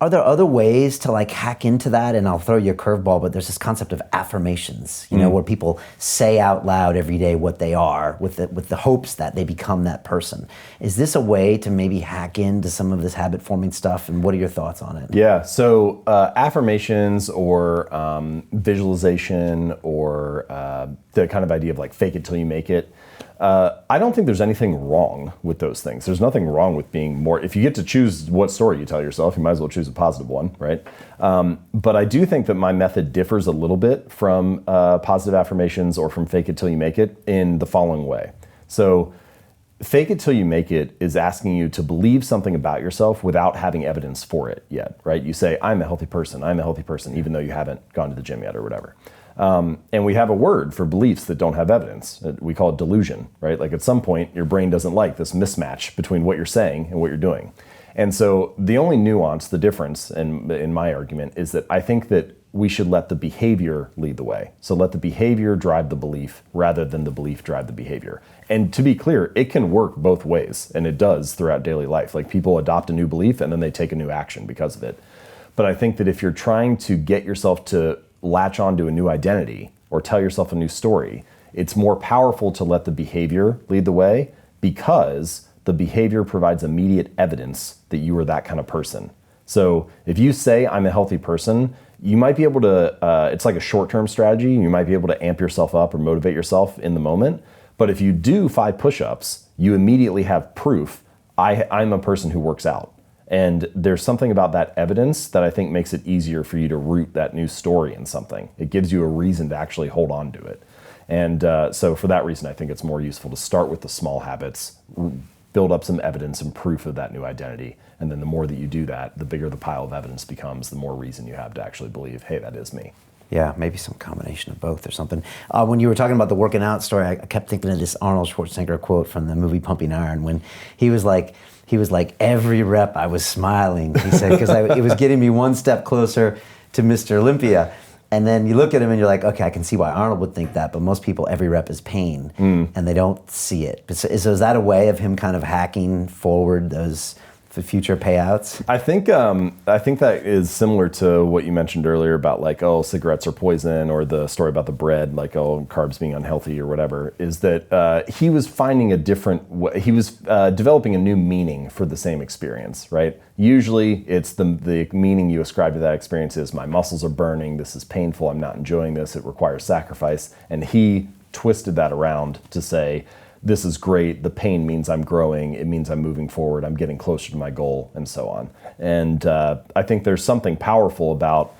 Are there other ways to like hack into that? And I'll throw you a curveball, but there's this concept of affirmations, you know, where people say out loud every day what they are with the hopes that they become that person. Is this a way to maybe hack into some of this habit forming stuff? And what are your thoughts on it? Yeah, so affirmations or visualization or the kind of idea of like fake it till you make it. I don't think there's anything wrong with those things. There's nothing wrong with being more, if you get to choose what story you tell yourself, you might as well choose a positive one, right? But I do think that my method differs a little bit from positive affirmations or from fake it till you make it in the following way. So fake it till you make it is asking you to believe something about yourself without having evidence for it yet, right? You say, I'm a healthy person, even though you haven't gone to the gym yet or whatever. And we have a word for beliefs that don't have evidence. We call it delusion, right? Like at some point, your brain doesn't like this mismatch between what you're saying and what you're doing. And so the only nuance, the difference in my argument is that I think that we should let the behavior lead the way. So let the behavior drive the belief rather than the belief drive the behavior. And to be clear, it can work both ways, and it does throughout daily life. Like people adopt a new belief and then they take a new action because of it. But I think that if you're trying to get yourself to latch onto a new identity or tell yourself a new story, it's more powerful to let the behavior lead the way because the behavior provides immediate evidence that you are that kind of person. So if you say, I'm a healthy person, you might be able to, it's like a short-term strategy. You might be able to amp yourself up or motivate yourself in the moment. But if you do 5 push-ups, you immediately have proof, I'm a person who works out. And there's something about that evidence that I think makes it easier for you to root that new story in something. It gives you a reason to actually hold on to it. And so for that reason, I think it's more useful to start with the small habits, build up some evidence and proof of that new identity. And then the more that you do that, the bigger the pile of evidence becomes, the more reason you have to actually believe, hey, that is me. Yeah, maybe some combination of both or something. When you were talking about the working out story, I kept thinking of this Arnold Schwarzenegger quote from the movie Pumping Iron when he was like, every rep I was smiling, he said, because it was getting me one step closer to Mr. Olympia. And then you look at him and you're like, okay, I can see why Arnold would think that, but most people, every rep is pain, and they don't see it. But so is that a way of him kind of hacking forward those future payouts? I think that is similar to what you mentioned earlier about like, oh, cigarettes are poison, or the story about the bread, like, oh, carbs being unhealthy or whatever, is that he was finding a different way, he was developing a new meaning for the same experience, right? Usually it's the meaning you ascribe to that experience is my muscles are burning, this is painful, I'm not enjoying this, it requires sacrifice. And he twisted that around to say, this is great, the pain means I'm growing, it means I'm moving forward, I'm getting closer to my goal, and so on. And I think there's something powerful about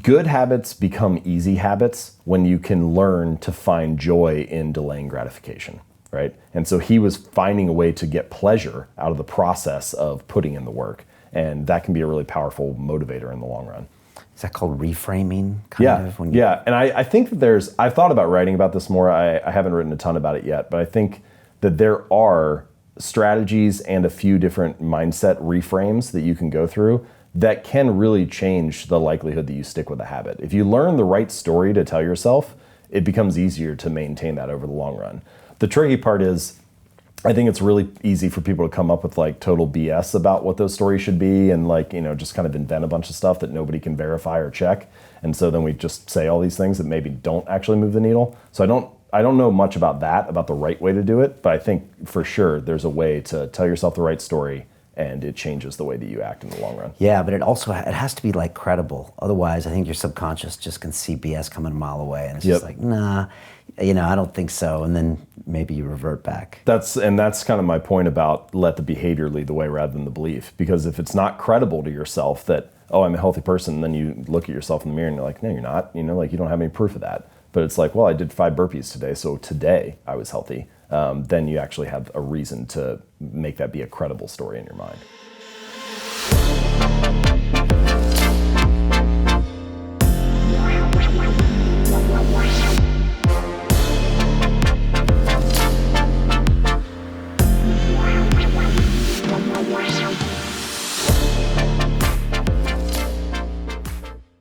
good habits become easy habits when you can learn to find joy in delaying gratification, right? And so he was finding a way to get pleasure out of the process of putting in the work. And that can be a really powerful motivator in the long run. Is that called reframing? Yeah. And I think that I've thought about writing about this more. I haven't written a ton about it yet, but I think that there are strategies and a few different mindset reframes that you can go through that can really change the likelihood that you stick with a habit. If you learn the right story to tell yourself, it becomes easier to maintain that over the long run. The tricky part is, I think it's really easy for people to come up with like total BS about what those stories should be and like, just kind of invent a bunch of stuff that nobody can verify or check. And so then we just say all these things that maybe don't actually move the needle. So I don't know much about the right way to do it, but I think for sure there's a way to tell yourself the right story and it changes the way that you act in the long run. Yeah, but it has to be like credible. Otherwise, I think your subconscious just can see BS coming a mile away and it's just like, nah, I don't think so. And then maybe you revert back. That's kind of my point about let the behavior lead the way rather than the belief. Because if it's not credible to yourself that, oh, I'm a healthy person, then you look at yourself in the mirror and you're like, no, you're not. Like you don't have any proof of that. But it's like, well, I did 5 burpees today, so today I was healthy. Then you actually have a reason to make that be a credible story in your mind.